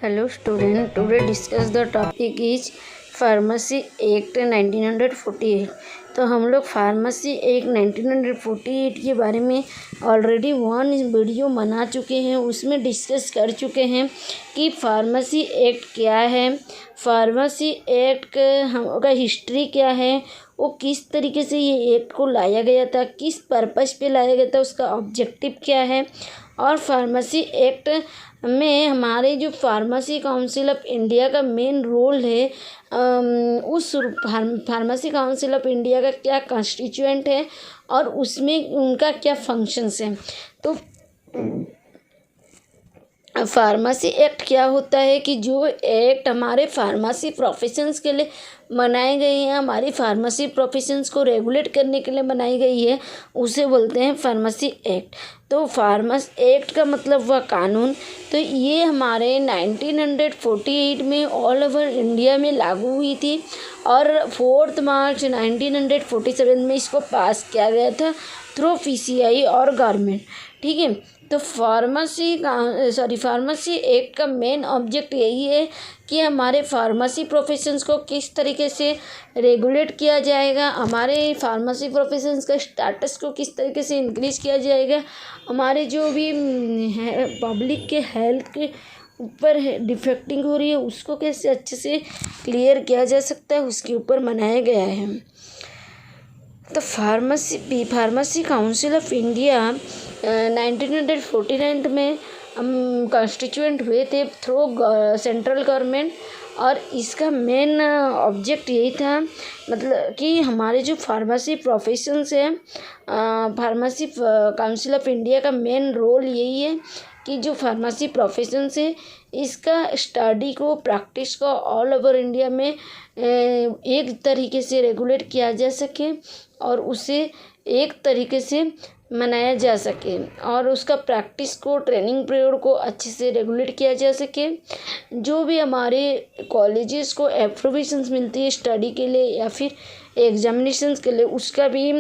Hello student, today discuss the topic is pharmacy act 1948। तो हम लोग फार्मेसी एक्ट 1948 के बारे में ऑलरेडी वन वीडियो बना चुके हैं, उसमें डिस्कस कर चुके हैं कि फार्मेसी एक्ट क्या है, फार्मेसी एक्ट का हिस्ट्री क्या है, वो किस तरीके से ये एक्ट को लाया गया था, किस पर्पस पे लाया गया था, उसका ऑब्जेक्टिव क्या है। और फार्मेसी एक्ट में हमारे जो फार्मेसी काउंसिल ऑफ इंडिया का मेन रोल है, उस फार्मेसी काउंसिल ऑफ इंडिया का क्या कॉन्स्टिट्यूएंट है और उसमें उनका क्या फंक्शंस हैं। तो फार्मेसी एक्ट क्या होता है कि जो एक्ट हमारे फार्मेसी प्रोफेशंस के लिए बनाए गए हैं, हमारी फार्मेसी प्रोफेशंस को रेगुलेट करने के लिए बनाई गई है, उसे बोलते हैं फार्मेसी एक्ट। तो फार्मेसी एक्ट का मतलब वह कानून, तो ये हमारे 1948 में ऑल ओवर इंडिया में लागू हुई थी और 4 मार्च 1947 में इसको पास किया गया था थ्रू PCI और गवर्नमेंट। ठीक है, तो फार्मेसी एक्ट का मेन ऑब्जेक्ट यही है कि हमारे फार्मेसी प्रोफेशंस को किस तरीके से रेगुलेट किया जाएगा, हमारे फार्मेसी प्रोफेशंस का स्टेटस को किस तरीके से इंक्रीज किया जाएगा, हमारे जो भी पब्लिक के हेल्थ के ऊपर डिफेक्टिंग हो रही है उसको कैसे अच्छे से क्लियर किया जा सकता है, उसके ऊपर बनाया गया है। तो फार्मेसी काउंसिल ऑफ इंडिया 1949 में कॉन्स्टिट्यूएंट हुए थे थ्रू सेंट्रल गवर्नमेंट, और इसका मेन ऑब्जेक्ट यही था, मतलब कि हमारे जो फार्मेसी प्रोफेशंस है, फार्मेसी काउंसिल ऑफ इंडिया का मेन रोल यही है कि जो फार्मेसी प्रोफेशंस है इसका स्टडी को, प्रैक्टिस को ऑल ओवर इंडिया में एक तरीके से रेगुलेट किया जा सके और उसे एक तरीके से मनाया जा सके और उसका प्रैक्टिस को, ट्रेनिंग पीरियड को अच्छे से रेगुलेट किया जा सके। जो भी हमारे कॉलेजेस को एप्रूवेशंस मिलती है स्टडी के लिए या फिर एग्जामिनेशंस के लिए, उसका भी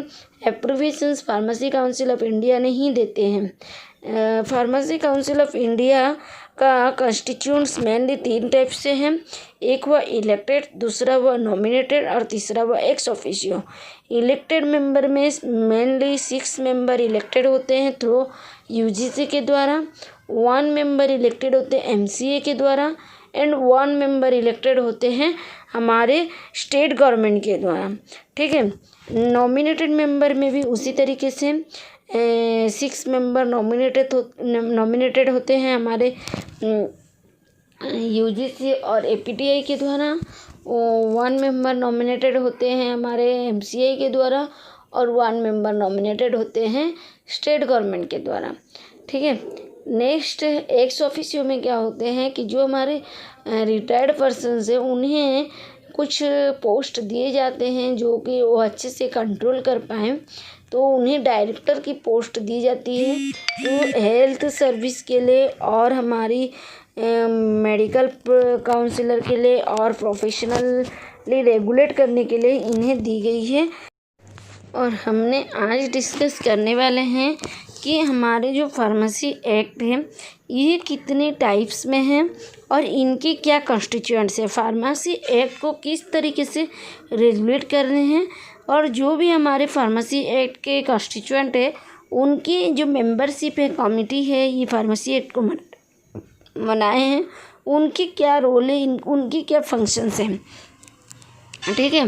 एप्रूवेशंस फार्मेसी काउंसिल ऑफ इंडिया नहीं देते हैं। फार्मेसी काउंसिल ऑफ इंडिया का कॉन्स्टिट्यूएंट्स मेनली 3 टाइप से हैं, एक हुआ इलेक्टेड, दूसरा हुआ नॉमिनेटेड और तीसरा हुआ एक्स ऑफिशियो। इलेक्टेड मेंबर में मेनली 6 मेंबर इलेक्टेड होते हैं थ्रू UGC के द्वारा, 1 मेंबर इलेक्टेड होते हैं MCA के द्वारा एंड 1 मेंबर इलेक्टेड होते हैं हमारे स्टेट गवर्नमेंट के द्वारा। ठीक है, नॉमिनेटेड मेंबर में भी उसी तरीके से 6 मेंबर नॉमिनेटेड होते हैं हमारे UGC और APTI के द्वारा, 1 मेंबर नॉमिनेटेड होते हैं हमारे MCI के द्वारा और 1 मेंबर नॉमिनेटेड होते हैं स्टेट गवर्नमेंट के द्वारा। ठीक है, नेक्स्ट एक्स ऑफिसियो में क्या होते हैं कि जो हमारे रिटायर्ड पर्सन्स हैं उन्हें कुछ पोस्ट दिए जाते हैं जो कि वो अच्छे से कंट्रोल कर पाएँ, तो उन्हें डायरेक्टर की पोस्ट दी जाती है तो हेल्थ सर्विस के लिए और हमारी मेडिकल काउंसलर के लिए और प्रोफेशनली रेगुलेट करने के लिए इन्हें दी गई है। और हमने आज डिस्कस करने वाले हैं कि हमारे जो फार्मेसी एक्ट है ये कितने टाइप्स में हैं और इनके क्या कॉन्स्टिट्यूएंट्स है, फार्मेसी एक्ट को किस तरीके से रेगुलेट कर रहे हैं और जो भी हमारे फार्मेसी एक्ट के कॉन्स्टिट्यूएंट है उनकी जो मेंबरशिप है, कमिटी है, ये फार्मेसी एक्ट को बनाए हैं, उनकी क्या रोल है, उनकी क्या फंक्शंस हैं। ठीक है,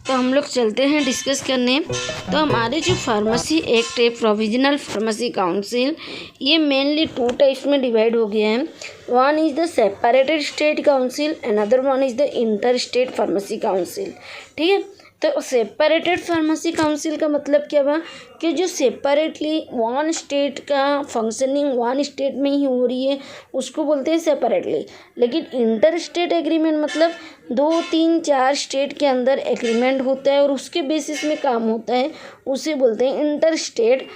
तो हम लोग चलते हैं डिस्कस करने। तो हमारे जो फार्मेसी एक्ट है, प्रोविजनल फार्मेसी काउंसिल, ये मेनली 2 टाइप्स में डिवाइड हो गया है। One is the separated state council, another one is the inter state pharmacy council. ठीक है, तो सेपरेटेड फार्मेसी काउंसिल का मतलब क्या हुआ कि जो सेपरेटली वन स्टेट का फंक्शनिंग वन स्टेट में ही हो रही है उसको बोलते हैं सेपरेटली, लेकिन इंटर स्टेट एग्रीमेंट मतलब 2, 3, 4 स्टेट के अंदर एग्रीमेंट होता है और उसके बेसिस में काम होता है, उसे बोलते हैं इंटर स्टेट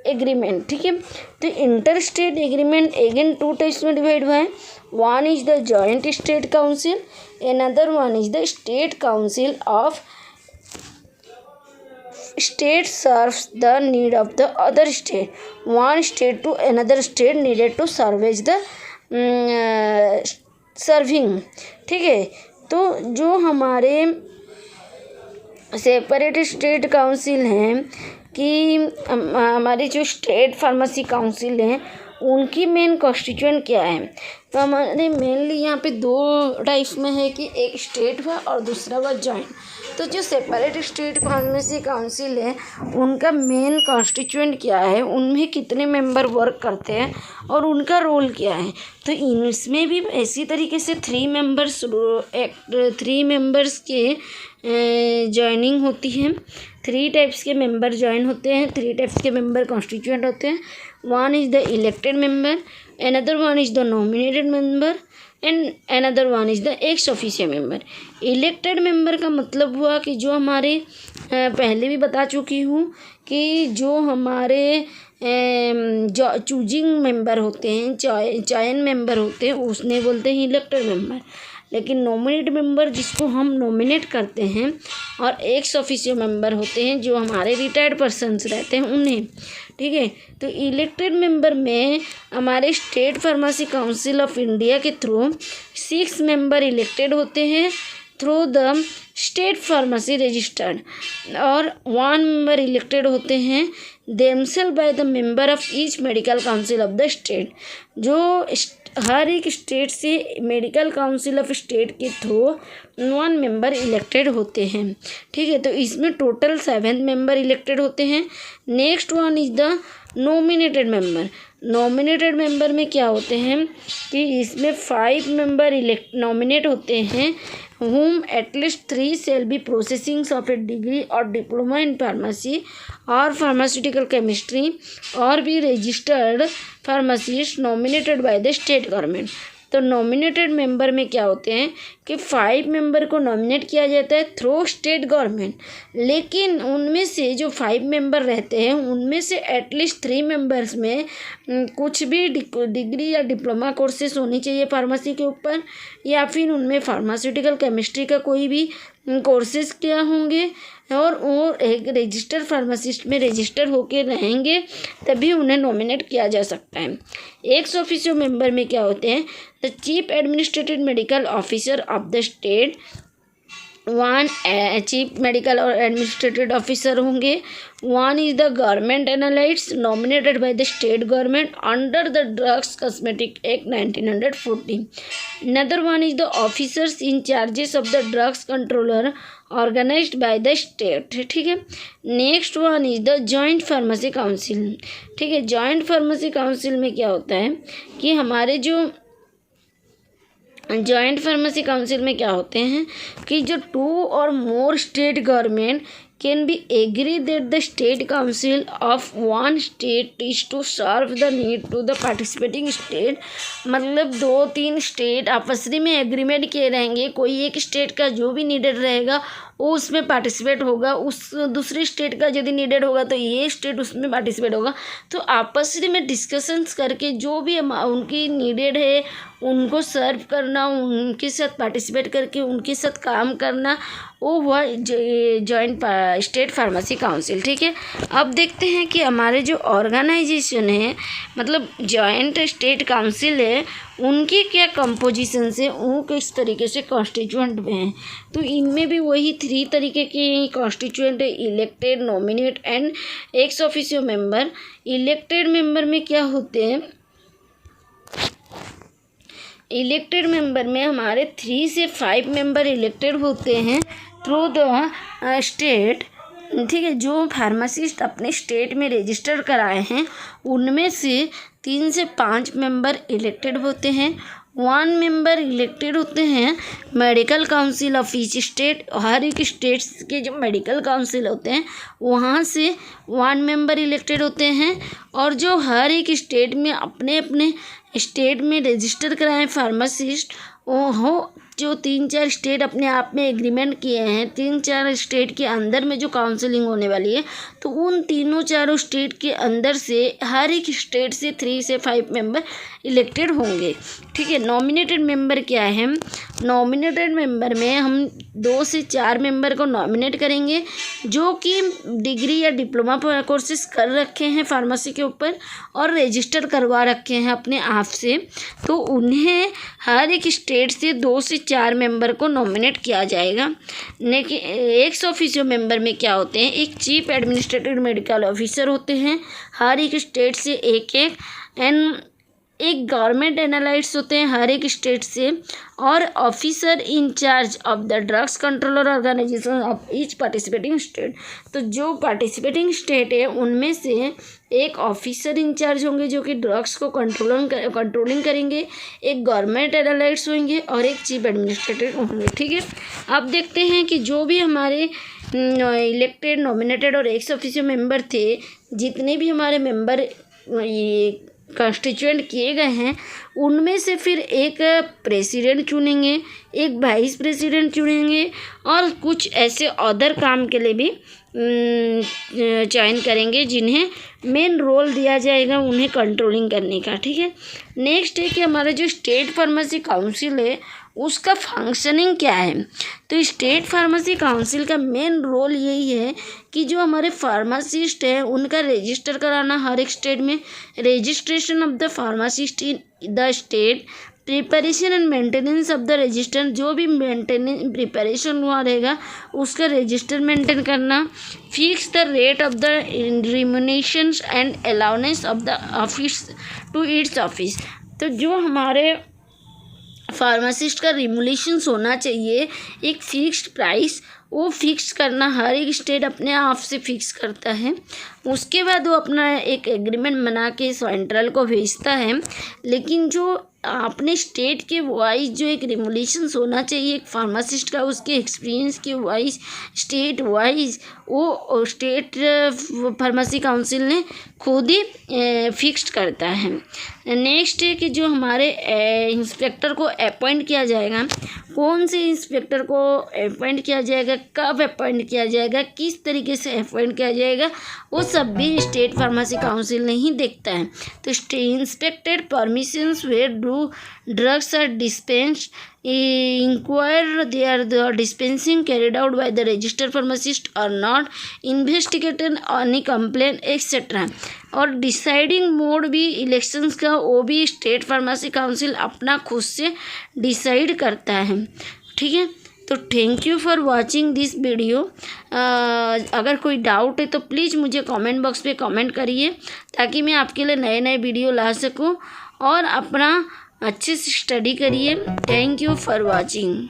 एग्रीमेंट। ठीक है, तो inter state agreement again 2 types में डिवाइड हुआ है। One is the joint state council, another one is the state council of state serves the need of the other state, one state to another state needed to salvage the serving, ठीक है। तो जो हमारे separate state council हैं कि हमारी जो state pharmacy council है उनकी मेन कॉन्स्टिट्यूएंट क्या है। तो हमारे मेनली यहाँ पे दो टाइप्स में है कि एक स्टेट हुआ और दूसरा हुआ जॉइंट। तो जो सेपरेट स्टेट फार्मेसी काउंसिल है उनका मेन कॉन्स्टिट्यूएंट क्या है, उनमें कितने मेंबर वर्क करते हैं और उनका रोल क्या है। तो इसमें भी इसी तरीके से 3 मेंबर्स के जॉइनिंग होती है। 3 टाइप्स के मेंबर जॉइन होते हैं, 3 टाइप्स के मेंबर कॉन्स्टिट्यूएंट होते हैं। One is the elected member, another one is the nominated member and another one is the ex officio member। Elected member का मतलब हुआ कि जो हमारे पहले भी बता चुकी हूँ कि जो हमारे चूजिंग मेंबर होते हैं, चयन मेंबर होते हैं, उसने बोलते हैं इलेक्टेड मेंबर। लेकिन नॉमिनेट मेंबर जिसको हम नॉमिनेट करते हैं और एक्स ऑफिशियल मेंबर होते हैं जो हमारे रिटायर्ड पर्सन्स रहते हैं उन्हें, ठीक है। तो इलेक्टेड मेंबर में हमारे state pharmacy council of India के थ्रू 6 मेंबर इलेक्टेड होते हैं through the state pharmacy registered, और 1 मेंबर इलेक्टेड होते हैं themself by the member of each medical council of the state. जो हर एक स्टेट से मेडिकल काउंसिल ऑफ स्टेट के थ्रू 1 मेंबर इलेक्टेड होते हैं, ठीक है। तो इसमें टोटल 7 मेंबर इलेक्टेड होते हैं। Next one is the nominated member. Nominated member में क्या होते हैं कि इसमें 5 मेंबर नॉमिनेट होते हैं whom at least 3 shall be possessing of a degree or diploma in pharmacy or pharmaceutical chemistry or be registered pharmacist nominated by the state government। तो nominated member में क्या होते हैं कि 5 मेंबर को नॉमिनेट किया जाता है थ्रू स्टेट गवर्नमेंट, लेकिन उनमें से जो 5 मेंबर रहते हैं उनमें से एटलीस्ट 3 मेंबर्स में कुछ भी डिग्री या डिप्लोमा कोर्सेज होनी चाहिए फार्मेसी के ऊपर, या फिर उनमें फार्मास्यूटिकल केमिस्ट्री का कोई भी कोर्सेज क्या होंगे, और वो एक रजिस्टर फार्मासिस्ट में रजिस्टर होके रहेंगे तभी उन्हें नॉमिनेट किया जा सकता है। एक्स ऑफिशियो मेंबर में क्या होते हैं, the chief administrative medical officer of the state, 1 chief medical और एडमिनिस्ट्रेटिव ऑफिसर होंगे। 1 is the government analyst nominated by the state government under the drugs cosmetic act 1940। Another 1 is the officers in charges of the drugs controller organized by the state, ठीक है। Next 1 is the joint pharmacy council, ठीक है। Joint pharmacy council में क्या होता है कि हमारे जो जॉइंट फार्मेसी काउंसिल में क्या होते हैं कि जो 2 और more state government can be agree that the state council of 1 state is to serve the need to the participating state. मतलब 2-3 स्टेट आपस में एग्रीमेंट किए रहेंगे, कोई एक स्टेट का जो भी नीडेड रहेगा वो उसमें पार्टिसिपेट होगा, उस दूसरी स्टेट का यदि नीडेड होगा तो ये स्टेट उसमें पार्टिसिपेट होगा। तो आपस में डिस्कशंस करके जो भी उनकी नीडेड है उनको सर्व करना, उनके साथ पार्टिसिपेट करके उनके साथ काम करना, वो हुआ जॉइंट स्टेट फार्मेसी काउंसिल, ठीक है। अब देखते हैं कि हमारे जो ऑर्गेनाइजेशन है मतलब जॉइंट स्टेट काउंसिल है उनकी क्या कंपोजिशन से, वो किस तरीके से कॉन्स्टिट्यूएंट में हैं। तो इनमें भी वही 3 तरीके के कॉन्स्टिट्यूएंट है, elected, nominate and ex officio member. Elected member में क्या होते हैं, इलेक्टेड मेंबर में हमारे 3 से 5 मेंबर इलेक्टेड होते हैं थ्रू द स्टेट, ठीक है। जो फार्मासिस्ट अपने स्टेट में रजिस्टर कराए हैं उनमें से 3 से 5 मेंबर इलेक्टेड होते हैं। 1 मेंबर इलेक्टेड होते हैं medical council of each state. हर एक स्टेट्स के जो मेडिकल काउंसिल होते हैं वहाँ से 1 मेंबर इलेक्टेड होते हैं, और जो हर एक स्टेट में अपने अपने स्टेट में रजिस्टर कराए फार्मासिस्ट वो जो 3-4 स्टेट अपने आप में एग्रीमेंट किए हैं, 3-4 स्टेट के अंदर में जो काउंसलिंग होने वाली है, तो उन तीनों चारों स्टेट के अंदर से हर एक स्टेट से 3 से 5 मेंबर इलेक्टेड होंगे। ठीक है। नॉमिनेटेड मेंबर क्या है? नॉमिनेटेड मेंबर में हम 2 से 4 मेंबर को नॉमिनेट करेंगे जो कि डिग्री या डिप्लोमा कोर्सेज कर रखे हैं फार्मेसी के ऊपर और रजिस्टर करवा रखे हैं अपने आप से, तो उन्हें हर एक स्टेट से 2 से 4 मेंबर को नॉमिनेट किया जाएगा। लेकिन एक्स ऑफिशियो मेंबर में क्या होते हैं? एक चीफ एडमिनिस्ट्रेटिव मेडिकल ऑफिसर होते हैं हर एक स्टेट से एक एंड एक गवर्नमेंट एनालाइट्स होते हैं हर एक स्टेट से, और officer in charge of the drugs controller organization of each participating state. तो जो पार्टिसिपेटिंग स्टेट है उनमें से एक ऑफिसर इंचार्ज होंगे जो कि ड्रग्स को कंट्रोलिंग करेंगे, एक गवर्नमेंट एनालाइट्स होंगे और एक चीफ एडमिनिस्ट्रेटर होंगे। ठीक है। अब देखते हैं कि जो भी हमारे इलेक्टेड, नॉमिनेटेड और एक्स ऑफिशियो मेंबर थे, जितने भी हमारे मेंबर ये कॉन्स्टिट्यूएंट किए गए हैं, उनमें से फिर एक प्रेसिडेंट चुनेंगे, एक वाइस प्रेसिडेंट चुनेंगे और कुछ ऐसे अदर काम के लिए भी चयन करेंगे जिन्हें मेन रोल दिया जाएगा उन्हें कंट्रोलिंग करने का। ठीक है। नेक्स्ट है कि हमारा जो स्टेट फार्मेसी काउंसिल है उसका फंक्शनिंग क्या है? तो स्टेट फार्मेसी काउंसिल का मेन रोल यही है कि जो हमारे फार्मासिस्ट हैं उनका रजिस्टर कराना हर एक स्टेट में, registration of the pharmacist in the state, preparation and maintenance of the register, जो भी मेंटेनेंस प्रिपरेशन हुआ रहेगा उसका रजिस्टर मेंटेन करना, fix the rate of the remuneration and allowance of the office to its office. तो जो हमारे pharmacist का रिम्यूनरेशन होना चाहिए एक फिक्स्ड प्राइस, वो फिक्स करना हर एक स्टेट अपने आप से फिक्स करता है। उसके बाद वो अपना एक एग्रीमेंट बना के सेंट्रल को भेजता है। लेकिन जो अपने स्टेट के वाइज जो एक रिम्यूनरेशन होना चाहिए एक फार्मासिस्ट का उसके एक्सपीरियंस के वाइज, स्टेट वाइज, वो स्टेट फार्मेसी काउंसिल ने खुद ही फिक्स्ड करता है। नेक्स्ट है कि जो हमारे इंस्पेक्टर को अपॉइंट किया जाएगा, कौन से इंस्पेक्टर को अपॉइंट किया जाएगा, कब अपॉइंट किया जाएगा, किस तरीके से अपॉइंट किया जाएगा, वो सब भी स्टेट फार्मेसी काउंसिल ने ही देखता है। तो inspected permissions where do drugs are dispensed, inquire the dispensing carried out by the registered pharmacist or not, investigated any complaint etc. और डिसाइडिंग मोड भी इलेक्शंस का वो भी स्टेट फार्मेसी काउंसिल अपना खुद से डिसाइड करता है। ठीक है। तो thank you for watching this video. अगर कोई डाउट है तो प्लीज़ मुझे कमेंट बॉक्स पे कमेंट करिए ताकि मैं आपके लिए नए नए वीडियो ला सकूं, और अपना अच्छे से स्टडी करिए। Thank you for watching.